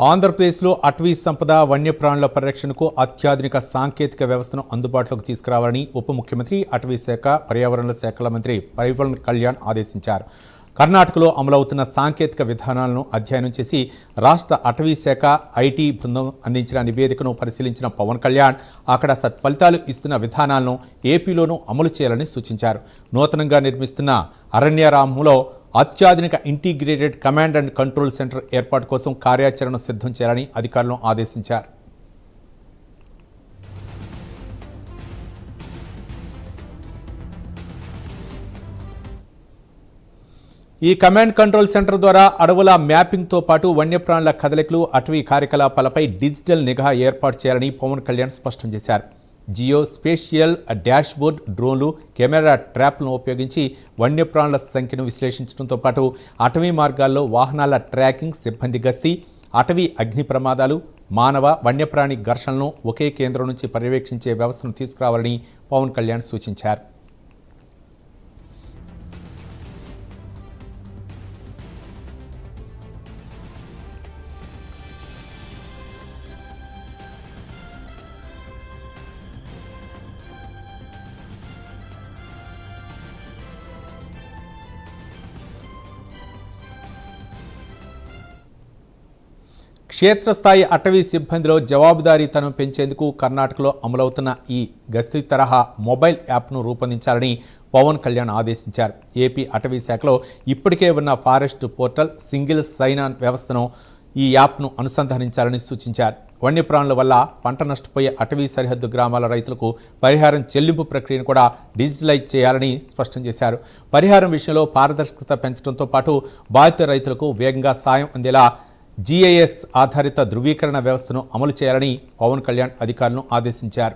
ఆంధ్రప్రదేశ్లో అటవీ సంపద వన్యప్రాణుల పరిరక్షణకు అత్యాధునిక సాంకేతిక వ్యవస్థను అందుబాటులోకి తీసుకురావాలని ఉప ముఖ్యమంత్రి అటవీ శాఖ పర్యావరణ శాఖల మంత్రి పవన్ కళ్యాణ్ ఆదేశించారు. కర్ణాటకలో అమలవుతున్న సాంకేతిక విధానాలను అధ్యయనం చేసి రాష్ట్ర అటవీ శాఖ ఐటీ బృందం అందించిన నివేదికను పరిశీలించిన పవన్ కళ్యాణ్ అక్కడ సత్ఫలితాలు ఇస్తున్న విధానాలను ఏపీలోనూ అమలు చేయాలని సూచించారు. నూతనంగా నిర్మిస్తున్న అరణ్యరామంలో అత్యాధునిక integrated command and control centre ఏర్పాటు కోసం కార్యాచరణను సిద్ధం చేయాలని అధికారులను ఆదేశించారు. ఈ కమాండ్ కంట్రోల్ సెంటర్ ద్వారా అడవుల మ్యాపింగ్తో పాటు వన్యప్రాణుల కదలికలు, అటవీ కార్యకలాపాలపై డిజిటల్ నిఘా ఏర్పాటు చేయాలని పవన్ కళ్యాణ్ స్పష్టం చేశారు. జియో స్పేషియల్ డాష్బోర్డ్, డ్రోన్లు, కెమెరా ట్రాప్లను ఉపయోగించి వన్యప్రాణుల సంఖ్యను విశ్లేషించడంతో పాటు అటవీ మార్గాల్లో వాహనాల ట్రాకింగ్, సిబ్బంది గస్తీ, అటవీ అగ్ని ప్రమాదాలు, మానవ వన్యప్రాణి ఘర్షణలను ఒకే కేంద్రం నుంచి పర్యవేక్షించే వ్యవస్థను తీసుకురావాలని పవన్ కళ్యాణ్ సూచించారు. క్షేత్రస్థాయి అటవీ సిబ్బందిలో జవాబుదారీతనం పెంచేందుకు కర్ణాటకలో అమలవుతున్న ఈ గస్తీ తరహా మొబైల్ యాప్ను రూపొందించాలని పవన్ కళ్యాణ్ ఆదేశించారు. ఏపీ అటవీ శాఖలో ఇప్పటికే ఉన్న forest portal, single sign on వ్యవస్థను ఈ యాప్ను అనుసంధానించాలని సూచించారు. వన్యప్రాణుల వల్ల పంట నష్టపోయే అటవీ సరిహద్దు గ్రామాల రైతులకు పరిహారం చెల్లింపు ప్రక్రియను కూడా డిజిటలైజ్ చేయాలని స్పష్టం చేశారు. పరిహారం విషయంలో పారదర్శకత పెంచడంతో పాటు బాధిత రైతులకు వేగంగా సాయం అందేలా GIS ఆధారిత ధృవీకరణ వ్యవస్థను అమలు చేయాలని పవన్ కళ్యాణ్ అధికారులను ఆదేశించారు.